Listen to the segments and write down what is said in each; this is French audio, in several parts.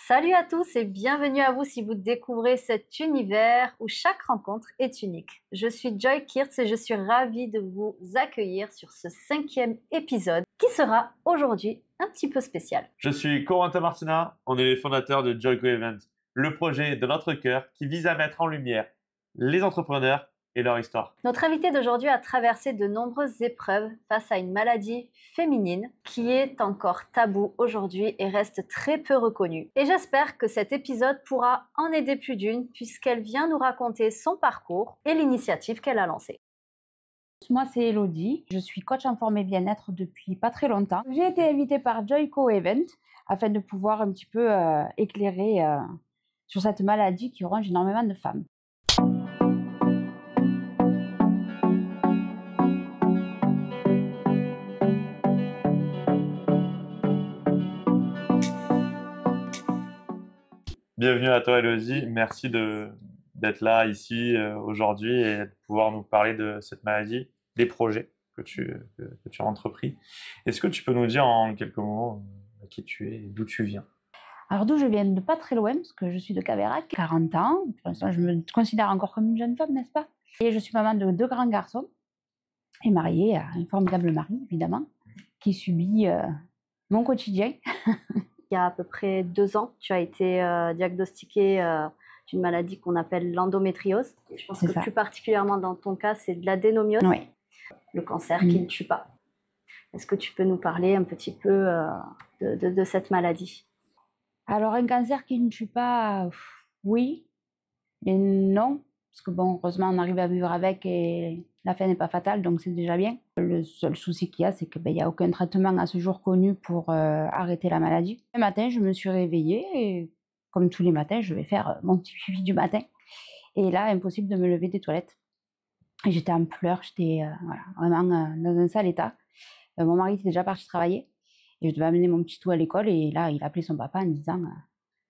Salut à tous et bienvenue à vous si vous découvrez cet univers où chaque rencontre est unique. Je suis Joy Kirtz et je suis ravie de vous accueillir sur ce 5e épisode qui sera aujourd'hui un petit peu spécial. Je suis Corentin Martina, on est les fondateurs de Joyco Event, le projet de notre cœur qui vise à mettre en lumière les entrepreneurs et leur histoire. Notre invité d'aujourd'hui a traversé de nombreuses épreuves face à une maladie féminine qui est encore tabou aujourd'hui et reste très peu reconnue. Et j'espère que cet épisode pourra en aider plus d'une puisqu'elle vient nous raconter son parcours et l'initiative qu'elle a lancée. Moi, c'est Elodie. Je suis coach en forme et bien-être depuis pas très longtemps. J'ai été invitée par Joyco Event afin de pouvoir un petit peu éclairer sur cette maladie qui ronge énormément de femmes. Bienvenue à toi Elodie, merci d'être là ici aujourd'hui et de pouvoir nous parler de cette maladie, des projets que tu as entrepris. Est-ce que tu peux nous dire en quelques mots qui tu es et d'où tu viens? Alors d'où je viens de pas très loin, parce que je suis de Caveyrac, 40 ans. Pour l'instant, je me considère encore comme une jeune femme, n'est-ce pas? Et je suis maman de 2 grands garçons et mariée à un formidable mari, évidemment, qui subit mon quotidien. Il y a à peu près 2 ans, tu as été diagnostiquée d'une maladie qu'on appelle l'endométriose. Je pense que plus particulièrement dans ton cas, c'est de l'adénomiose, Oui. le cancer qui ne tue pas. Est-ce que tu peux nous parler un petit peu de cette maladie? Alors, un cancer qui ne tue pas, oui, mais non. Parce que bon, heureusement, on arrive à vivre avec et la fin n'est pas fatale, donc c'est déjà bien. Le seul souci qu'il y a, c'est qu'il n'y a aucun traitement à ce jour connu pour arrêter la maladie. Un matin, je me suis réveillée et comme tous les matins, je vais faire mon petit pipi du matin. Et là, impossible de me lever des toilettes. Et j'étais en pleurs, j'étais vraiment dans un sale état. Mon mari était déjà parti travailler et je devais amener mon petit tout à l'école. Et là, il a appelé son papa en disant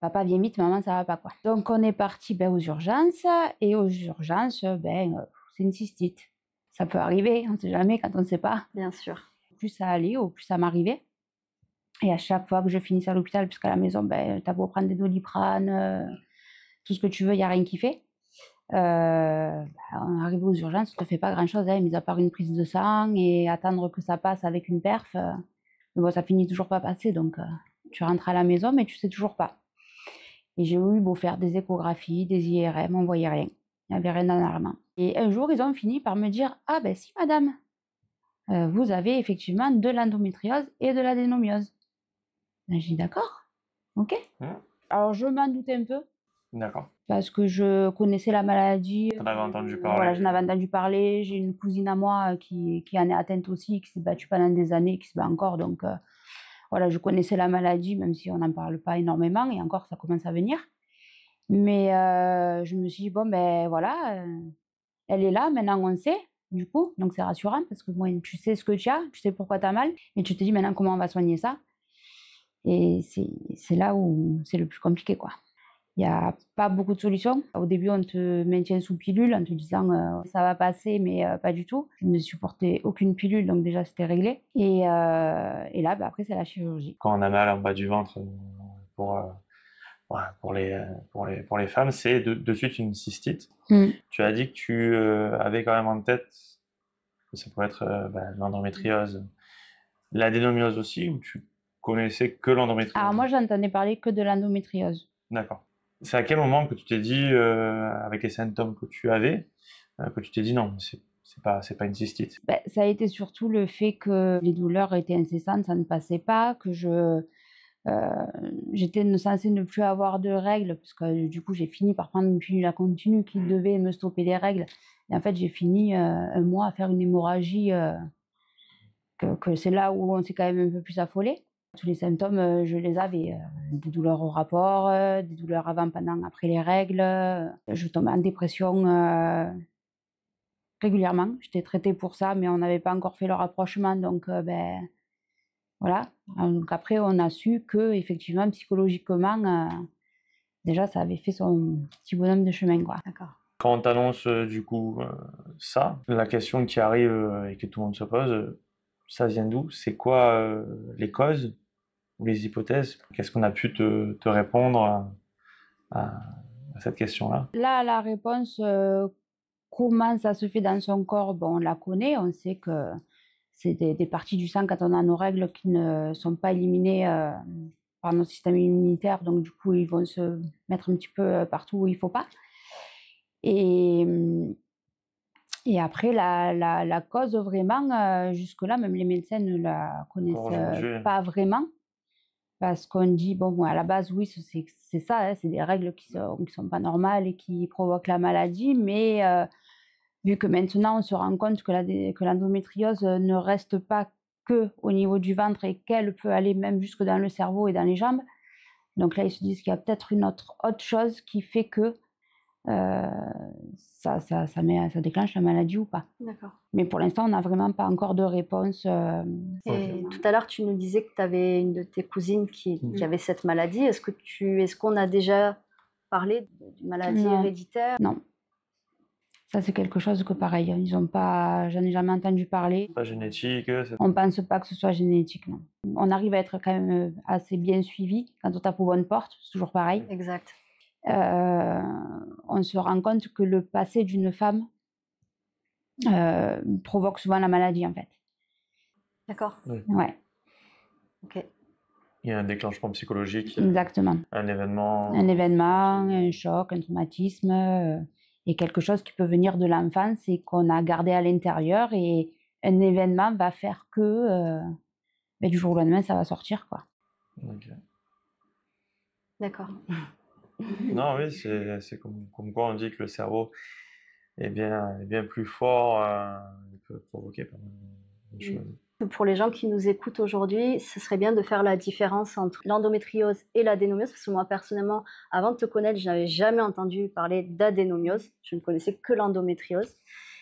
papa, viens vite, maman, ça va pas quoi. Donc, on est parti aux urgences. Et aux urgences, c'est une cystite. Ça peut arriver, on ne sait jamais quand on ne sait pas. Bien sûr. Plus ça allait, au plus ça m'arrivait. Et à chaque fois que je finissais à l'hôpital, puisqu'à la maison, t'as beau prendre des Doliprane, tout ce que tu veux, il n'y a rien qui fait. On arrive aux urgences, ça ne te fait pas grand-chose, mis à part une prise de sang et attendre que ça passe avec une perf. Mais bon, ça finit toujours pas passer, donc tu rentres à la maison, mais tu sais toujours pas. Et j'ai eu beau faire des échographies, des IRM, on ne voyait rien. Il n'y avait rien d'alarmant. Et un jour, ils ont fini par me dire « Ah ben si, madame, vous avez effectivement de l'endométriose et de l'adénomiose. » J'ai dit « D'accord, ok. » Alors, je m'en doutais un peu. D'accord. Parce que je connaissais la maladie. Tu en avais entendu parler. Voilà, j'en avais entendu parler. J'ai une cousine à moi qui en est atteinte aussi, qui s'est battue pendant des années, qui se bat encore. Donc, voilà, je connaissais la maladie, même si on n'en parle pas énormément. Et encore, ça commence à venir. Mais je me suis dit, bon, ben voilà, elle est là, maintenant on sait, du coup. Donc, c'est rassurant parce que moi, tu sais ce que tu as, tu sais pourquoi tu as mal. Et tu te dis maintenant comment on va soigner ça. Et c'est là où c'est le plus compliqué, quoi. Il n'y a pas beaucoup de solutions. Au début, on te maintient sous pilule en te disant ça va passer, mais pas du tout. Je ne supportais aucune pilule, donc déjà c'était réglé. Et là, après, c'est la chirurgie. Quand on a mal en bas du ventre pour les femmes, c'est de suite une cystite. Tu as dit que tu avais quand même en tête que ça pourrait être l'endométriose, l'adénomiose aussi, ou tu connaissais que l'endométriose? Alors moi, j'entendais parler que de l'endométriose. D'accord. C'est à quel moment que tu t'es dit, avec les symptômes que tu avais, que tu t'es dit non, c'est pas une cystite? Ça a été surtout le fait que les douleurs étaient incessantes, ça ne passait pas, que j'étais censée ne plus avoir de règles, parce que du coup j'ai fini par prendre une pilule à continu qui devait me stopper les règles. Et en fait j'ai fini un mois à faire une hémorragie, que c'est là où on s'est quand même un peu plus affolé. Tous les symptômes, je les avais. Des douleurs au rapport, des douleurs avant, pendant, après les règles. Je tombais en dépression régulièrement. J'étais traitée pour ça, mais on n'avait pas encore fait le rapprochement. Donc, voilà. Donc après, on a su que effectivement, psychologiquement, déjà, ça avait fait son petit bonhomme de chemin, quoi. D'accord. Quand on t'annonce du coup ça, la question qui arrive et que tout le monde se pose, ça vient d'où? C'est quoi les causes ou les hypothèses. Qu'est-ce qu'on a pu te répondre à cette question-là? Là, la réponse, comment ça se fait dans son corps, bon, on la connaît, on sait que c'est des parties du sang quand on a nos règles qui ne sont pas éliminées par notre système immunitaire, donc du coup, ils vont se mettre un petit peu partout où il ne faut pas. Et, et après, la cause, vraiment, jusque-là, même les médecins ne la connaissent pas vraiment. Parce qu'on dit, bon, à la base, oui, c'est ça, hein, c'est des règles qui sont pas normales et qui provoquent la maladie, mais vu que maintenant on se rend compte que l'endométriose ne reste pas que au niveau du ventre et qu'elle peut aller même jusque dans le cerveau et dans les jambes, donc là ils se disent qu'il y a peut-être une autre chose qui fait que ça déclenche la maladie ou pas. D'accord. Mais pour l'instant, on n'a vraiment pas encore de réponse. Et tout à l'heure, tu nous disais que tu avais une de tes cousines qui avait cette maladie. Est-ce qu'on a déjà parlé d'une maladie héréditaire? Non. Ça, c'est quelque chose que pareil, j'en ai jamais entendu parler. Pas génétique? On pense pas que ce soit génétique, non. On arrive à être quand même assez bien suivi quand on tape aux bonnes portes, c'est toujours pareil. Exact. On se rend compte que le passé d'une femme provoque souvent la maladie, en fait. D'accord. Oui. Ouais. Ok. Il y a un déclenchement psychologique. Exactement. Un événement. Un événement, un choc, un traumatisme, et quelque chose qui peut venir de l'enfance et qu'on a gardé à l'intérieur, et un événement va faire que du jour au lendemain, ça va sortir, quoi. Ok. D'accord. Non, oui, c'est comme quoi on dit que le cerveau est bien plus fort, il peut provoquer pas mal de choses. Pour les gens qui nous écoutent aujourd'hui, ce serait bien de faire la différence entre l'endométriose et l'adénomiose, parce que moi, personnellement, avant de te connaître, je n'avais jamais entendu parler d'adénomiose. Je ne connaissais que l'endométriose.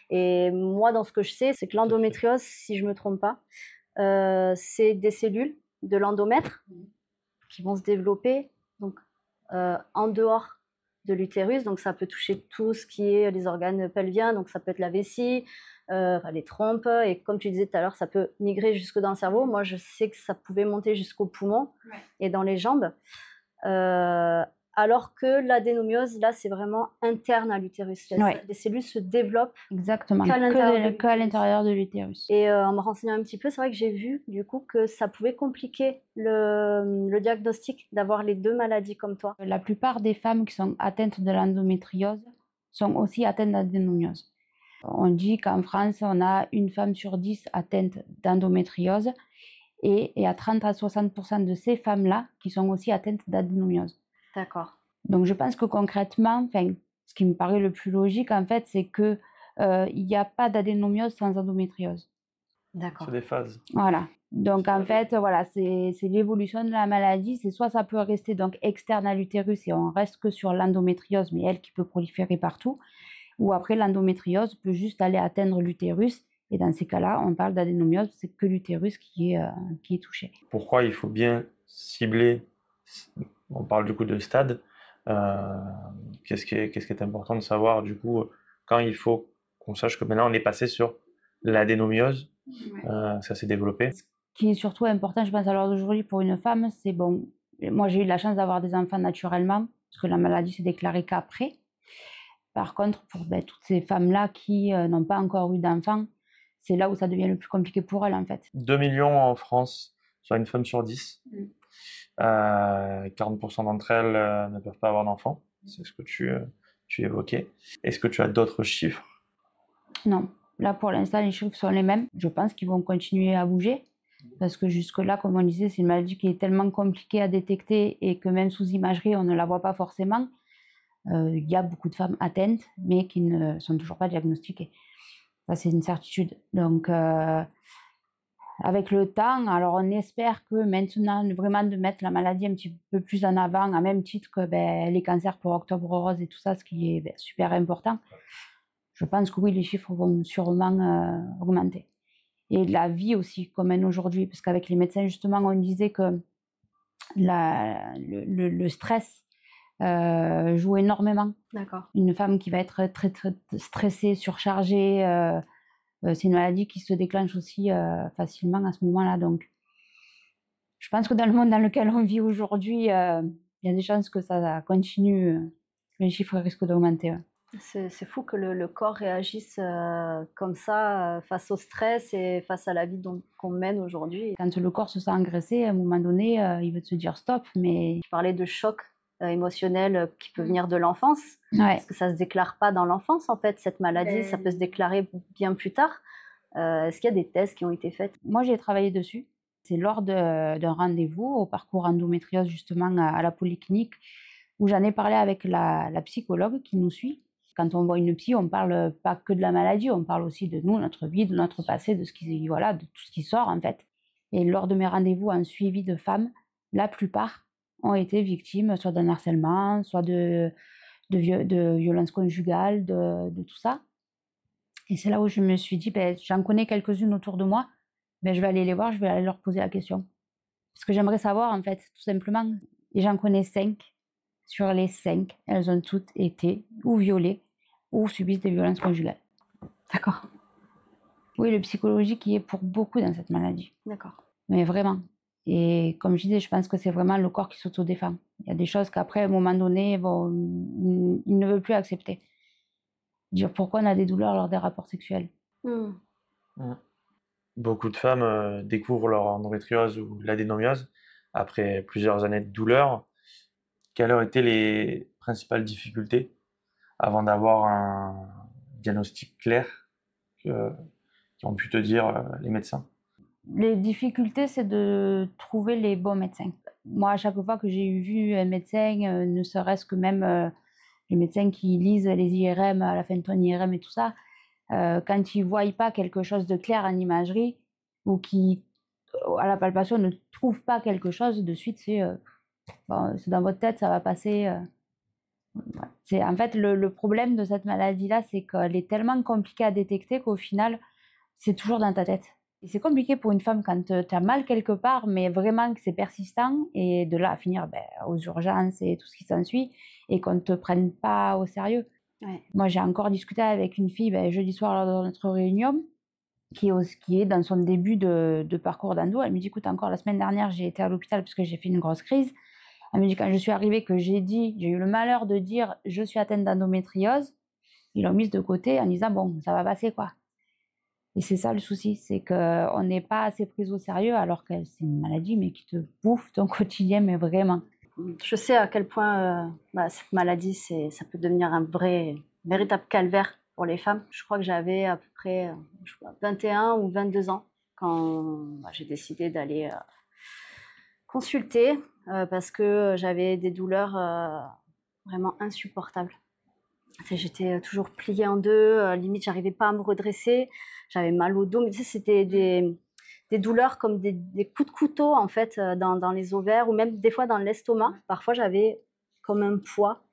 Et moi, dans ce que je sais, c'est que l'endométriose, si je ne me trompe pas, c'est des cellules de l'endomètre qui vont se développer donc, en dehors de l'utérus. Donc, ça peut toucher tout ce qui est les organes pelviens, donc ça peut être la vessie, les trompes, et comme tu disais tout à l'heure, ça peut migrer jusque dans le cerveau. Moi, je sais que ça pouvait monter jusqu'au poumon et dans les jambes. Alors que l'adénomiose, là, c'est vraiment interne à l'utérus. Les cellules se développent exactement qu'à l'intérieur de l'utérus. Et en me renseignant un petit peu, c'est vrai que j'ai vu du coup que ça pouvait compliquer le diagnostic d'avoir les deux maladies comme toi. La plupart des femmes qui sont atteintes de l'endométriose sont aussi atteintes d'adénomiose. On dit qu'en France, on a une femme sur 10 atteinte d'endométriose, et à 30 à 60% de ces femmes-là qui sont aussi atteintes d'adénomiose. D'accord. Donc je pense que concrètement, ce qui me paraît le plus logique en fait, c'est que il n'y a pas d'adénomiose sans endométriose. D'accord. C'est des phases. Voilà. Donc en fait, voilà, c'est l'évolution de la maladie. C'est soit ça peut rester donc externe à l'utérus et on reste que sur l'endométriose, mais elle qui peut proliférer partout, ou après l'endométriose peut juste aller atteindre l'utérus. Et dans ces cas-là, on parle d'adénomiose, c'est que l'utérus qui est touché. Pourquoi il faut bien cibler, on parle du coup de stade, qu'est-ce qui est important de savoir du coup quand il faut qu'on sache que maintenant on est passé sur l'adénomiose, ça s'est développé. Ce qui est surtout important, je pense, à l'heure d'aujourd'hui pour une femme, c'est bon, moi j'ai eu la chance d'avoir des enfants naturellement, parce que la maladie s'est déclarée qu'après. Par contre, pour toutes ces femmes-là qui n'ont pas encore eu d'enfants, c'est là où ça devient le plus compliqué pour elles, en fait. 2 millions en France, soit une femme sur 10. 40% d'entre elles ne peuvent pas avoir d'enfants. C'est ce que tu évoquais. Est-ce que tu as d'autres chiffres? Non. Là, pour l'instant, les chiffres sont les mêmes. Je pense qu'ils vont continuer à bouger. Parce que jusque-là, comme on disait, c'est une maladie qui est tellement compliquée à détecter et que même sous imagerie, on ne la voit pas forcément. Il y a beaucoup de femmes atteintes, mais qui ne sont toujours pas diagnostiquées. Ça, c'est une certitude. Donc, avec le temps, alors on espère que maintenant, vraiment de mettre la maladie un petit peu plus en avant, à même titre que les cancers pour Octobre Rose et tout ça, ce qui est super important. Je pense que oui, les chiffres vont sûrement augmenter. Et la vie aussi, qu'on mène aujourd'hui, parce qu'avec les médecins, justement, on disait que le stress joue énormément. D'accord. Une femme qui va être très, très stressée, surchargée, c'est une maladie qui se déclenche aussi facilement à ce moment-là. Donc, Je pense que dans le monde dans lequel on vit aujourd'hui, il y a des chances que ça continue, les chiffres risquent d'augmenter. Ouais. C'est fou que le corps réagisse comme ça face au stress et face à la vie qu'on mène aujourd'hui. Quand le corps se sent agressé, à un moment donné, il veut te dire stop, mais... Tu parlais de choc émotionnel qui peut venir de l'enfance, Ouais. parce que ça ne se déclare pas dans l'enfance, en fait, cette maladie, ça peut se déclarer bien plus tard. Est-ce qu'il y a des tests qui ont été faits? Moi, j'ai travaillé dessus. C'est lors d'un rendez-vous au parcours endométriose, justement, à la polyclinique, où j'en ai parlé avec la psychologue qui nous suit. Quand on voit une psy, on ne parle pas que de la maladie, on parle aussi de nous, notre vie, de notre passé, de tout ce qui sort, en fait. Et lors de mes rendez-vous en suivi de femmes, la plupart ont été victimes soit d'un harcèlement, soit de violences conjugales, de tout ça. Et c'est là où je me suis dit, j'en connais quelques-unes autour de moi, je vais aller les voir, je vais aller leur poser la question. Parce que j'aimerais savoir, en fait, tout simplement. Et j'en connais 5. Sur les 5, elles ont toutes été ou violées ou subissent des violences conjugales. D'accord. Oui, le psychologique y est pour beaucoup dans cette maladie. D'accord. Mais vraiment. Et comme je disais, je pense que c'est vraiment le corps qui s'autodéfend. Il y a des choses qu'après, à un moment donné, il ne veut plus accepter. Dire pourquoi on a des douleurs lors des rapports sexuels. Beaucoup de femmes découvrent leur endométriose ou l'adénomiose après plusieurs années de douleur. Quelles ont été les principales difficultés avant d'avoir un diagnostic clair qui ont pu te dire les médecins? Les difficultés, c'est de trouver les bons médecins. Moi, à chaque fois que j'ai vu un médecin, ne serait-ce que même les médecins qui lisent les IRM à la fin de ton IRM et tout ça, quand ils ne voient pas quelque chose de clair en imagerie ou qui, à la palpation, ne trouvent pas quelque chose, de suite, c'est dans votre tête, ça va passer. En fait, le problème de cette maladie-là, c'est qu'elle est tellement compliquée à détecter qu'au final, c'est toujours dans ta tête. Et c'est compliqué pour une femme quand tu as mal quelque part, mais vraiment que c'est persistant, et de là à finir aux urgences et tout ce qui s'ensuit, et qu'on ne te prenne pas au sérieux. Ouais. Moi, j'ai encore discuté avec une fille jeudi soir lors de notre réunion, qui est dans son début de parcours d'endo. Elle me dit, écoute, encore la semaine dernière, j'ai été à l'hôpital parce que j'ai fait une grosse crise. Elle me dit, quand je suis arrivée, que j'ai eu le malheur de dire, je suis atteinte d'endométriose, ils l'ont mise de côté en disant, bon, ça va passer, quoi. Et c'est ça le souci, c'est qu'on n'est pas assez pris au sérieux, alors que c'est une maladie, mais qui te bouffe ton quotidien, mais vraiment. Je sais à quel point cette maladie, ça peut devenir un véritable calvaire pour les femmes. Je crois que j'avais à peu près 21 ou 22 ans quand j'ai décidé d'aller consulter parce que j'avais des douleurs vraiment insupportables. J'étais toujours pliée en deux, limite j'arrivais pas à me redresser, j'avais mal au dos, mais tu sais, c'était des douleurs comme des coups de couteau en fait dans les ovaires ou même des fois dans l'estomac. Parfois j'avais comme un poids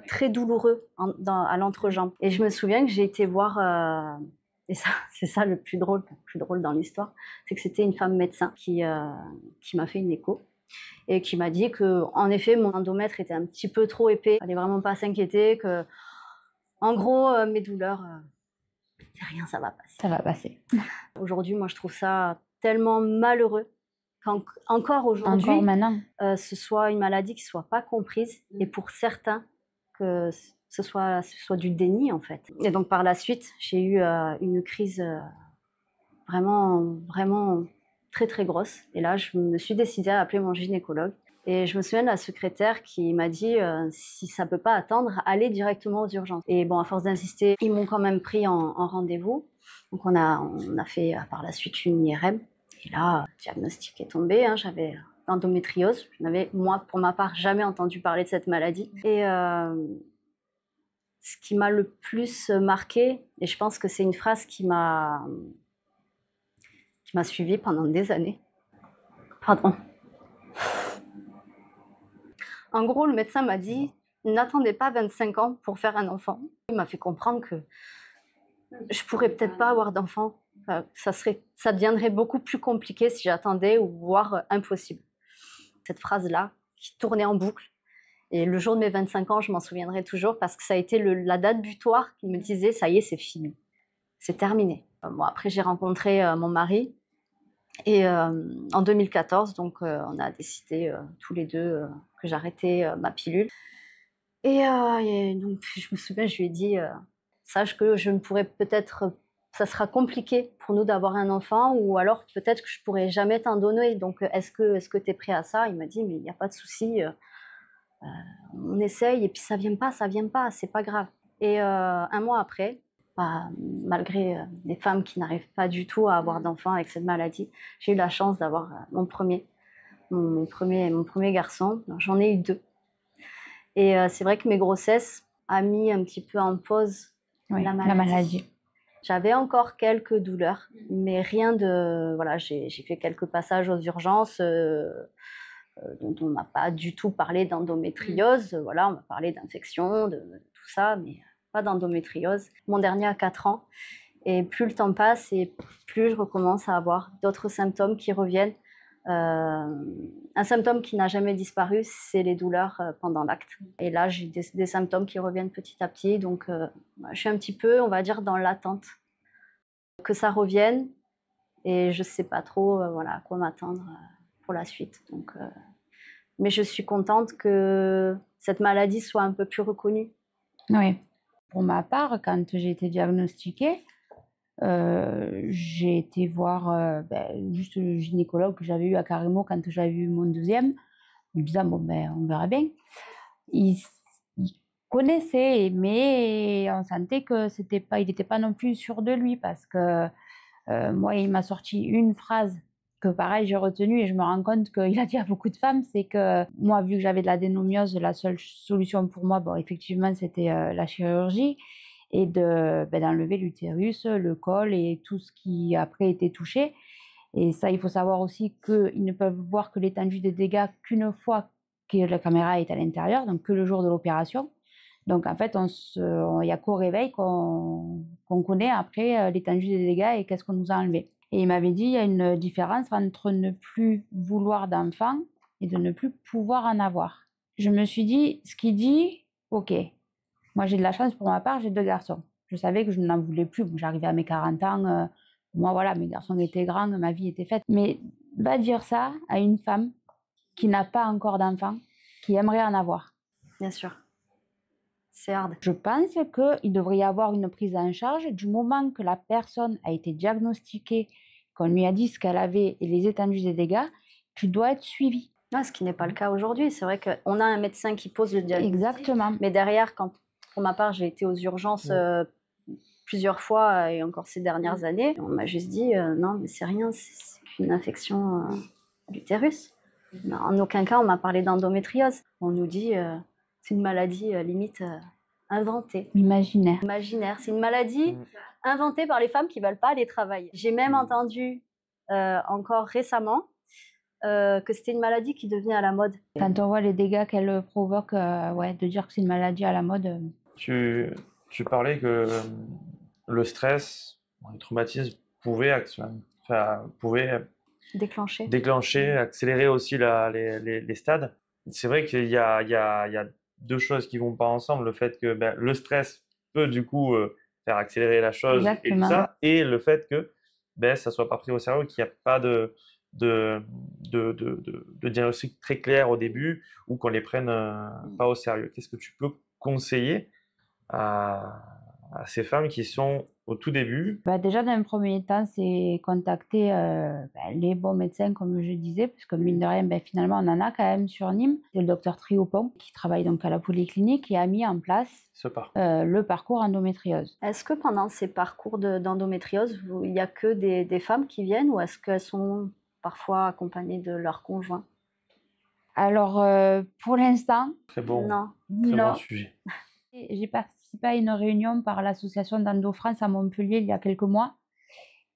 très douloureux à l'entrejambe. Et je me souviens que j'ai été voir, et ça c'est ça le plus drôle dans l'histoire, c'est que c'était une femme médecin qui m'a fait une écho. Et qui m'a dit que, en effet, mon endomètre était un petit peu trop épais. Il fallait vraiment pas s'inquiéter, que, en gros, mes douleurs, c'est rien, ça va passer. Ça va passer. Aujourd'hui, moi, je trouve ça tellement malheureux qu'encore aujourd'hui, encore maintenant, ce soit une maladie qui soit pas comprise, et pour certains que ce soit du déni en fait. Et donc par la suite, j'ai eu une crise vraiment très très grosse. Et là, je me suis décidée à appeler mon gynécologue. Et je me souviens de la secrétaire qui m'a dit si ça peut pas attendre, allez directement aux urgences. Et bon, à force d'insister, ils m'ont quand même pris en rendez-vous. Donc on a fait par la suite une IRM. Et là, le diagnostic est tombé. J'avais l'endométriose. Je n'avais, moi, pour ma part, jamais entendu parler de cette maladie. Et ce qui m'a le plus marqué, et je pense que c'est une phrase qui m'a suivie pendant des années. Pardon. En gros, le médecin m'a dit « N'attendez pas 25 ans pour faire un enfant ». Il m'a fait comprendre que je pourrais peut-être pas avoir d'enfant. Ça deviendrait beaucoup plus compliqué si j'attendais, ou voire impossible. Cette phrase-là, qui tournait en boucle. Et le jour de mes 25 ans, je m'en souviendrai toujours parce que ça a été la date butoir qui me disait « Ça y est, c'est fini. C'est terminé ». Bon, après, j'ai rencontré mon mari. Et en 2014, donc, on a décidé tous les deux que j'arrêtais ma pilule. Et donc, je me souviens, je lui ai dit, sache que je ne pourrais peut-être, ça sera compliqué pour nous d'avoir un enfant, ou alors peut-être que je pourrais jamais t'en donner. Donc, est-ce que tu es prêt à ça? Il m'a dit, mais il n'y a pas de souci, on essaye, et puis ça vient pas, c'est pas grave. Et un mois après, bah, malgré des femmes qui n'arrivent pas du tout à avoir d'enfants avec cette maladie, j'ai eu la chance d'avoir mon premier garçon. J'en ai eu 2. Et c'est vrai que mes grossesses a mis un petit peu en pause Oui, la la maladie. J'avais encore quelques douleurs, mais rien de... Voilà, j'ai fait quelques passages aux urgences dont on m'a pas du tout parlé d'endométriose. Voilà, on m'a parlé d'infection, de tout ça, mais pas d'endométriose. Mon dernier a 4 ans. Et plus le temps passe et plus je recommence à avoir d'autres symptômes qui reviennent. Un symptôme qui n'a jamais disparu, c'est les douleurs pendant l'acte. Et là, j'ai des symptômes qui reviennent petit à petit. Donc, je suis un petit peu, on va dire, dans l'attente que ça revienne. Et je ne sais pas trop voilà, à quoi m'attendre pour la suite. Donc, mais je suis contente que cette maladie soit un peu plus reconnue. Oui. Pour ma part, quand j'ai été diagnostiquée, j'ai été voir juste le gynécologue que j'avais eu à Carimo quand j'avais eu mon deuxième, me disant bon ben on verra bien. Il connaissait, mais on sentait que il n'était pas non plus sûr de lui, parce que moi il m'a sorti une phrase que pareil j'ai retenue, et je me rends compte qu'il a dit à beaucoup de femmes, c'est que moi, vu que j'avais de l'adénomiose, la seule solution pour moi, bon effectivement c'était la chirurgie, et d'enlever l'utérus, le col et tout ce qui après était touché. Et ça, il faut savoir aussi qu'ils ne peuvent voir que l'étendue des dégâts qu'une fois que la caméra est à l'intérieur, donc que le jour de l'opération. Donc en fait, il n'y a qu'au réveil qu'on connaît après l'étendue des dégâts et qu'est-ce qu'on nous a enlevé. Et il m'avait dit, il y a une différence entre ne plus vouloir d'enfant et de ne plus pouvoir en avoir. Je me suis dit, ce qu'il dit, ok. Moi, j'ai de la chance pour ma part, j'ai 2 garçons. Je savais que je n'en voulais plus. Bon, j'arrivais à mes 40 ans, moi, voilà, mes garçons étaient grands, ma vie était faite. Mais va dire ça à une femme qui n'a pas encore d'enfant, qui aimerait en avoir. Bien sûr. C'est hard. Je pense qu'il devrait y avoir une prise en charge du moment que la personne a été diagnostiquée, qu'on lui a dit ce qu'elle avait et les étendues des dégâts, tu dois être suivi. Ouais, ce qui n'est pas le cas aujourd'hui. C'est vrai qu'on a un médecin qui pose le diagnostic. Exactement. Mais derrière, pour ma part, j'ai été aux urgences plusieurs fois, et encore ces dernières années, on m'a juste dit non, mais c'est rien, c'est qu'une infection à l'utérus. En aucun cas, on m'a parlé d'endométriose. On nous dit c'est une maladie limite inventée. Imaginaire. C'est une maladie inventée par les femmes qui ne veulent pas aller travailler. J'ai même entendu encore récemment que c'était une maladie qui devenait à la mode. Quand on voit les dégâts qu'elle provoque, de dire que c'est une maladie à la mode. Tu parlais que le stress, le traumatisme pouvait déclencher, accélérer aussi les stades. C'est vrai qu'il y a 2 choses qui vont pas ensemble. Le fait que le stress peut du coup faire accélérer la chose. Exactement. Et tout ça, et le fait que ça soit pas pris au sérieux, qu'il n'y a pas de diagnostic très clair au début, ou qu'on les prenne pas au sérieux. Qu'est-ce que tu peux conseiller à ces femmes qui sont au tout début? Déjà, dans un premier temps, c'est contacter les bons médecins, comme je disais, parce que mine de rien, finalement, on en a quand même sur Nîmes. C'est le docteur Triopon, qui travaille donc à la polyclinique, et a mis en place le parcours endométriose. Est-ce que pendant ces parcours d'endométriose, il n'y a que des femmes qui viennent, ou est-ce qu'elles sont parfois accompagnées de leur conjoint? Alors, pour l'instant, très bon sujet. J'ai participé à une réunion par l'association d'Endo France à Montpellier il y a quelques mois.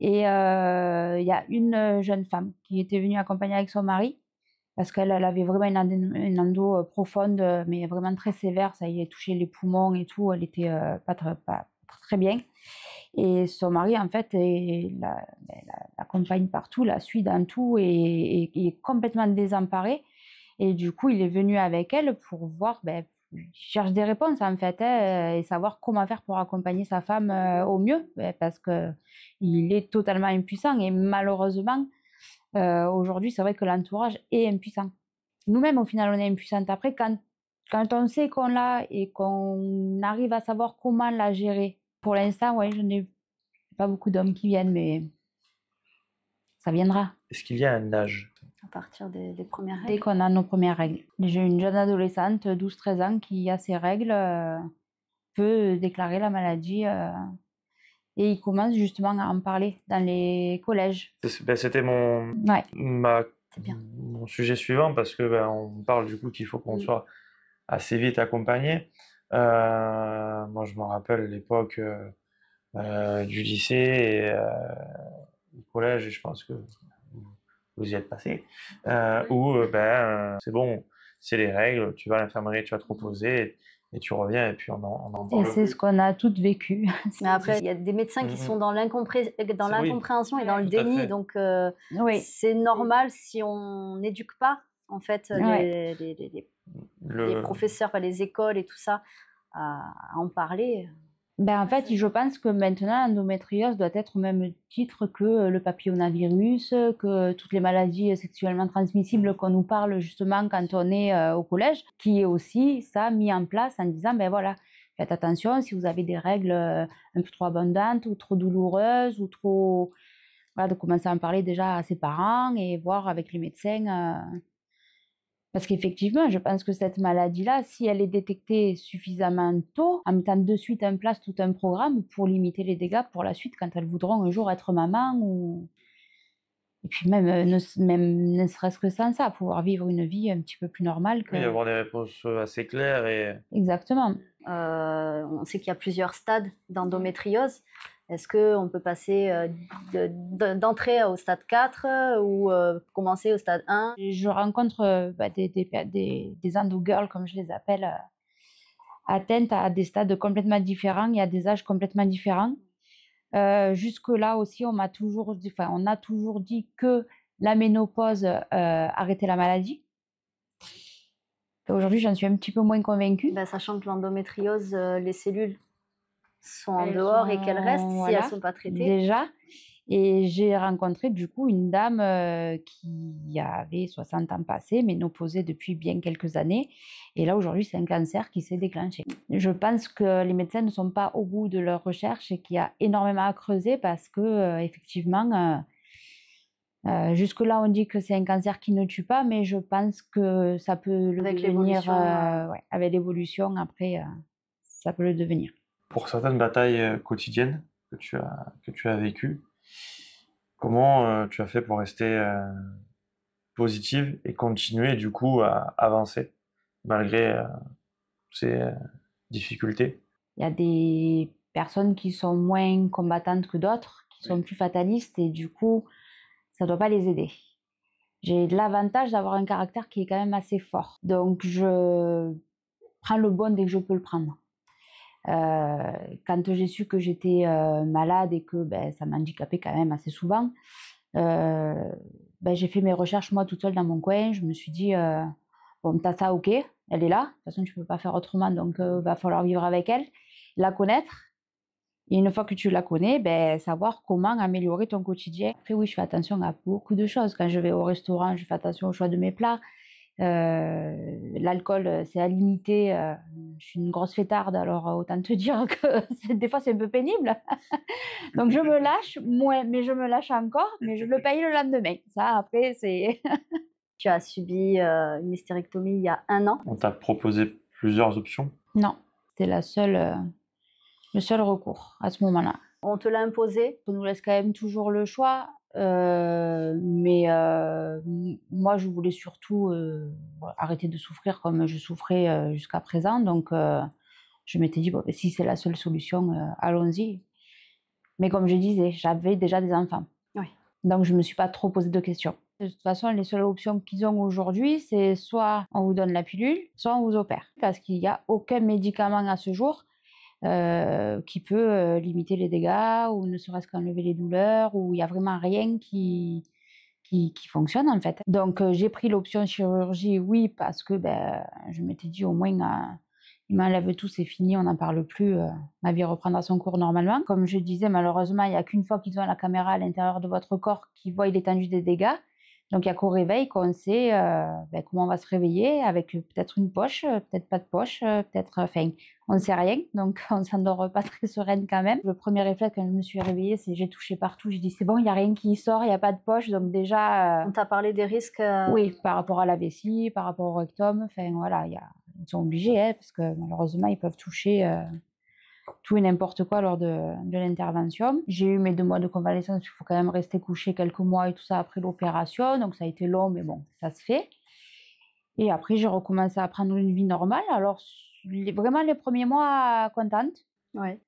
Et il y a une jeune femme qui était venue accompagner avec son mari, parce qu'elle avait vraiment une endo profonde, mais vraiment très sévère. Ça y est, touché les poumons et tout. Elle était pas très bien. Et son mari, en fait, l'accompagne partout, la suit dans tout, et est complètement désemparé. Et du coup, il est venu avec elle pour voir... il cherche des réponses, en fait, et savoir comment faire pour accompagner sa femme au mieux, parce qu'il est totalement impuissant. Et malheureusement, Aujourd'hui, c'est vrai que l'entourage est impuissant. Nous-mêmes, au final, on est impuissante. Après, quand on sait qu'on l'a et qu'on arrive à savoir comment la gérer, pour l'instant, ouais, je n'ai pas beaucoup d'hommes qui viennent, mais ça viendra. Est-ce qu'il y a un âge? À partir des premières Dès règles. qu'on a nos premières règles. J'ai une jeune adolescente, 12-13 ans, qui a ses règles, peut déclarer la maladie et il commence justement à en parler dans les collèges. C'était Ouais. C'est bien. mon sujet suivant parce que on parle du coup qu'il faut qu'on soit assez vite accompagné. Moi, je me rappelle l'époque du lycée et du collège, et je pense que vous y êtes passé, où c'est bon, c'est les règles, tu vas à l'infirmerie, tu vas te reposer et tu reviens et puis on en Et parle c'est plus. ce qu'on a toutes vécu. Mais après, il y a des médecins qui sont dans Oui, l'incompréhension et dans le tout à déni. fait. Donc, Oui, c'est normal si on n'éduque pas, en fait, ouais. les Le, professeurs, enfin, les écoles et tout ça, à en parler. Ben, en fait, je pense que maintenant, l'endométriose doit être au même titre que le papillomavirus, que toutes les maladies sexuellement transmissibles qu'on nous parle justement quand on est au collège, qui est aussi ça mis en place en disant, ben voilà, faites attention si vous avez des règles un peu trop abondantes ou trop douloureuses ou trop... Voilà, de commencer à en parler déjà à ses parents et voir avec les médecins. Parce qu'effectivement, je pense que cette maladie-là, si elle est détectée suffisamment tôt, en mettant de suite en place tout un programme pour limiter les dégâts pour la suite quand elles voudront un jour être maman ou... Et puis même, ne serait-ce que sans ça, pouvoir vivre une vie un petit peu plus normale que... oui, avoir des réponses assez claires et Exactement. On sait qu'il y a plusieurs stades d'endométriose. Est-ce qu'on peut passer d'entrée au stade 4 ou commencer au stade 1? Et je rencontre des endo-girls, comme je les appelle, atteintes à des stades complètement différents et à des âges complètement différents. Jusque-là aussi, on a toujours dit que la ménopause arrêtait la maladie. Aujourd'hui, j'en suis un petit peu moins convaincue. Ben, sachant que l'endométriose, les cellules sont en Elles dehors et sont- qu'elles restent si voilà, elles ne sont pas traitées. déjà. Et j'ai rencontré du coup une dame qui avait 60 ans passés, ménopausée depuis bien quelques années. Et là, aujourd'hui, c'est un cancer qui s'est déclenché. Je pense que les médecins ne sont pas au bout de leur recherche et qu'il y a énormément à creuser parce que, effectivement, jusque-là, on dit que c'est un cancer qui ne tue pas, mais je pense que ça peut le Avec devenir. l'évolution, Ouais, avec l'évolution, après, ça peut le devenir. pour certaines batailles quotidiennes que tu as vécues, comment tu as fait pour rester positive et continuer du coup à avancer malgré ces difficultés? Il y a des personnes qui sont moins combattantes que d'autres, qui sont plus fatalistes et du coup, ça ne doit pas les aider. J'ai l'avantage d'avoir un caractère qui est quand même assez fort. Donc, je prends le bon dès que je peux le prendre. Quand j'ai su que j'étais malade et que ça m'handicapait quand même assez souvent, j'ai fait mes recherches moi toute seule dans mon coin. Je me suis dit, bon, t'as ça, ok, elle est là. De toute façon, tu ne peux pas faire autrement, donc va falloir vivre avec elle, la connaître. Et une fois que tu la connais, savoir comment améliorer ton quotidien. Après, oui, je fais attention à beaucoup de choses. Quand je vais au restaurant, je fais attention au choix de mes plats. L'alcool, c'est à limiter. Je suis une grosse fêtarde, alors autant te dire que des fois, c'est un peu pénible. Donc, je me lâche, mais je me lâche encore, mais je le paye le lendemain. Ça, après, c'est... Tu as subi une hystérectomie il y a 1 an. On t'a proposé plusieurs options. Non, c'était le seul recours à ce moment-là. On te l'a imposé. On nous laisse quand même toujours le choix, mais moi, je voulais surtout arrêter de souffrir comme je souffrais jusqu'à présent. Donc, je m'étais dit, bon, si c'est la seule solution, allons-y. Mais comme je disais, j'avais déjà des enfants. Oui. Donc, je ne me suis pas trop posé de questions. De toute façon, les seules options qu'ils ont aujourd'hui, c'est soit on vous donne la pilule, soit on vous opère. Parce qu'il n'y a aucun médicament à ce jour qui peut limiter les dégâts ou ne serait-ce qu'enlever les douleurs, ou il n'y a vraiment rien qui fonctionne en fait. Donc j'ai pris l'option chirurgie, oui, parce que je m'étais dit au moins ils m'enlèvent tout, c'est fini, on n'en parle plus, ma vie reprendra son cours normalement. Comme je disais, malheureusement, il n'y a qu'une fois qu'ils ont la caméra à l'intérieur de votre corps qui voit l'étendue des dégâts. Donc, il n'y a qu'au réveil qu'on sait comment on va se réveiller, avec peut-être une poche, peut-être pas de poche, enfin, on ne sait rien. Donc, on ne s'endort pas très sereine quand même. Le premier réflexe quand je me suis réveillée, c'est j'ai touché partout. J'ai dit, c'est bon, il n'y a rien qui sort, il n'y a pas de poche. Donc, déjà... On t'a parlé des risques Oui, par rapport à la vessie, par rapport au rectum. Enfin, voilà, ils sont obligés, hein, parce que malheureusement, ils peuvent toucher... tout et n'importe quoi lors de l'intervention. J'ai eu mes 2 mois de convalescence, il faut quand même rester couché quelques mois et tout ça après l'opération, donc ça a été long, mais bon, ça se fait. Et après, j'ai recommencé à prendre une vie normale. Alors, vraiment les premiers mois, contente. Ouais.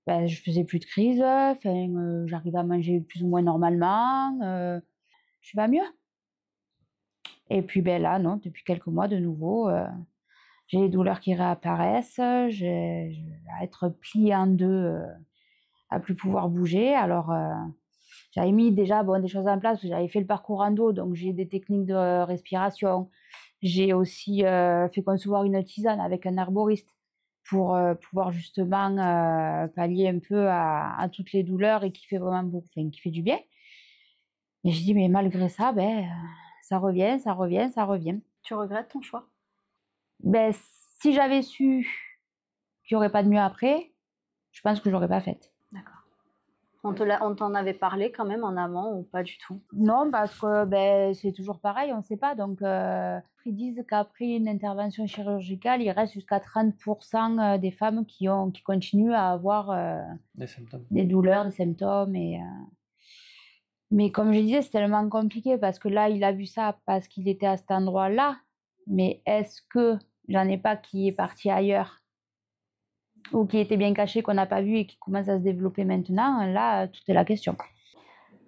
Ben, je faisais plus de crise, enfin, j'arrivais à manger plus ou moins normalement, je vais mieux. Et puis ben là, non, depuis quelques mois de nouveau, j'ai les douleurs qui réapparaissent, je vais être pliée en deux, à plus pouvoir bouger. Alors, j'avais mis déjà des choses en place, parce que j'avais fait le parcours endo, donc j'ai des techniques de respiration. J'ai aussi fait concevoir une tisane avec un herboriste pour pouvoir justement pallier un peu à toutes les douleurs et qui fait vraiment qui fait du bien. Et je dis, mais malgré ça, ça revient, ça revient, ça revient. Tu regrettes ton choix? Si j'avais su qu'il n'y aurait pas de mieux après, je pense que je l'aurais pas faite. D'accord. On t'en avait parlé quand même en amont ou pas du tout? Non, parce que c'est toujours pareil, on ne sait pas. Donc, ils disent qu'après une intervention chirurgicale, il reste jusqu'à 30% des femmes qui continuent à avoir des douleurs, des symptômes. Mais comme je disais, c'est tellement compliqué parce que là, il a vu ça parce qu'il était à cet endroit-là. Mais est-ce que j'en ai pas qui est parti ailleurs ou qui était bien caché, qu'on n'a pas vu et qui commence à se développer maintenant? Là, tout est la question.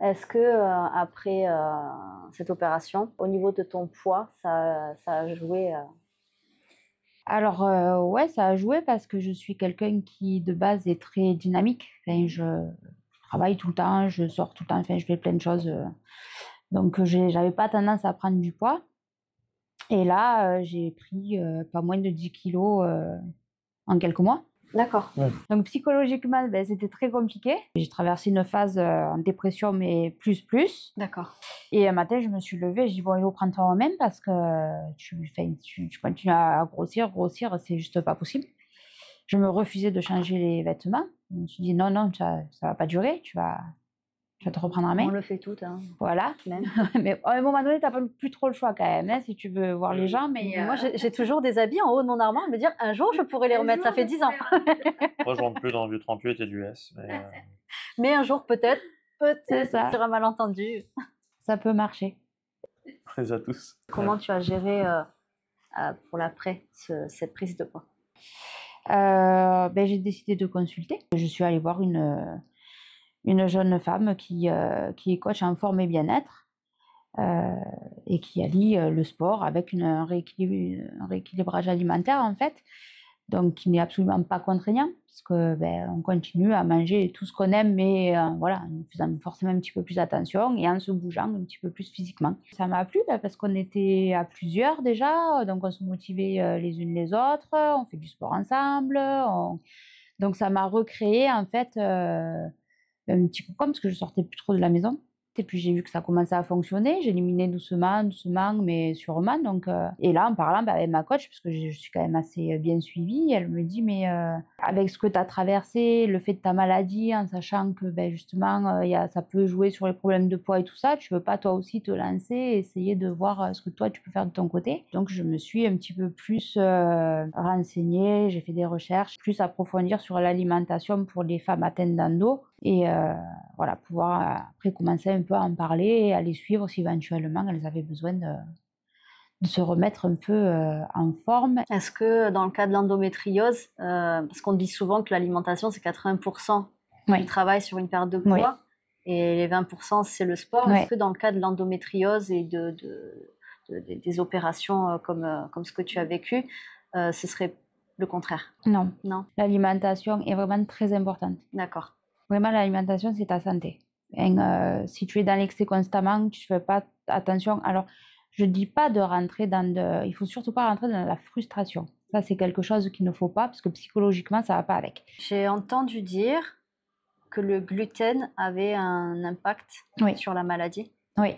Est-ce que après cette opération, au niveau de ton poids, ça a joué Alors, ouais, ça a joué parce que je suis quelqu'un qui, de base, est très dynamique. Enfin, je travaille tout le temps, je sors tout le temps, enfin, je fais plein de choses. Donc, j'avais pas tendance à prendre du poids. Et là, j'ai pris pas moins de 10 kilos en quelques mois. D'accord. Ouais. Donc, psychologiquement, c'était très compliqué. J'ai traversé une phase en dépression, mais plus. D'accord. Et un matin, je me suis levée, j'ai dit, bon, il faut prendre toi même parce que tu continues à grossir, c'est juste pas possible. Je me refusais de changer les vêtements. Je me suis dit, non, ça va pas durer, tu vas te reprendre en main. On le fait tout, hein. Voilà. Même. Mais à un moment donné, t'as pas plus trop le choix quand même, hein, si tu veux voir les gens. Mais Moi, j'ai toujours des habits en haut de mon armoire, me dire un jour je pourrais les remettre. Ça fait 10 ans. Moi, je rentre plus dans du 38 et du S. Mais un jour, peut-être, C'est ça. sur un malentendu. Ça peut marcher. Les à tous. Comment tu as géré pour l'après cette prise de poids? J'ai décidé de consulter. Je suis allée voir une jeune femme qui est coach en forme et bien-être et qui allie le sport avec un rééquilibrage alimentaire en fait, donc qui n'est absolument pas contraignant parce que on continue à manger tout ce qu'on aime, mais voilà, en faisant forcément un petit peu plus attention et en se bougeant un petit peu plus physiquement. Ça m'a plu parce qu'on était à plusieurs déjà, donc on se motivait les unes les autres, on fait du sport ensemble, donc ça m'a recréé en fait un petit cocon parce que je sortais plus trop de la maison. Et puis j'ai vu que ça commençait à fonctionner, j'éliminais doucement, mais sûrement. Donc, et là, en parlant avec ma coach, parce que je suis quand même assez bien suivie, elle me dit, mais avec ce que tu as traversé, le fait de ta maladie, en sachant que justement, ça peut jouer sur les problèmes de poids et tout ça, tu veux pas toi aussi te lancer, essayer de voir ce que toi tu peux faire de ton côté. Donc je me suis un petit peu plus renseignée, j'ai fait des recherches, plus approfondir sur l'alimentation pour les femmes atteintes d'endo. Et voilà, pouvoir après commencer un peu à en parler et à les suivre si éventuellement elles avaient besoin de se remettre un peu en forme. Est-ce que dans le cas de l'endométriose, parce qu'on dit souvent que l'alimentation c'est 80% du travail sur une perte de poids et les 20% c'est le sport, est-ce que dans le cas de l'endométriose et des opérations comme ce que tu as vécu, ce serait le contraire? Non. L'alimentation est vraiment très importante. D'accord. Vraiment, l'alimentation, c'est ta santé. Si tu es dans l'excès constamment, tu ne fais pas attention. Alors, je ne dis pas de rentrer il ne faut surtout pas rentrer dans la frustration. Ça, c'est quelque chose qu'il ne faut pas parce que psychologiquement, ça ne va pas avec. J'ai entendu dire que le gluten avait un impact sur la maladie. Oui.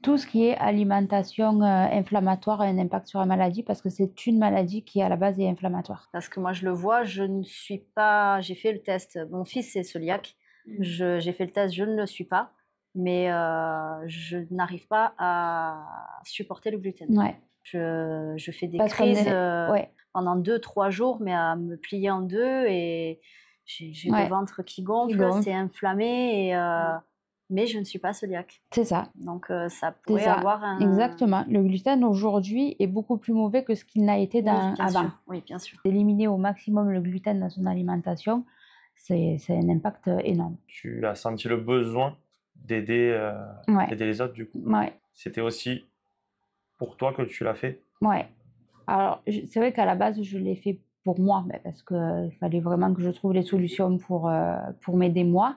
Tout ce qui est alimentation inflammatoire a un impact sur la maladie parce que c'est une maladie qui à la base est inflammatoire. Parce que moi, je le vois, je ne suis pas. J'ai fait le test. Mon fils est cœliaque. J'ai fait le test, je ne le suis pas. Mais je n'arrive pas à supporter le gluten. Ouais. Je fais des Parce qu'on crises ouais. pendant 2-3 jours, mais à me plier en deux et j'ai Ouais. le ventre qui gonfle, gonfle. c'est inflammé, mais je ne suis pas cœliaque. C'est ça. Donc ça C'est pourrait ça. avoir un... Exactement. Le gluten aujourd'hui est beaucoup plus mauvais que ce qu'il n'a été Oui, bien avant. sûr. Oui, bien sûr. D'éliminer au maximum le gluten dans son alimentation, c'est un impact énorme. Tu as senti le besoin d'aider Ouais. d'aider les autres, du coup. Ouais. C'était aussi pour toi que tu l'as fait? Ouais. Alors, c'est vrai qu'à la base, je l'ai fait pour moi, mais parce qu'il fallait vraiment que je trouve les solutions pour m'aider moi.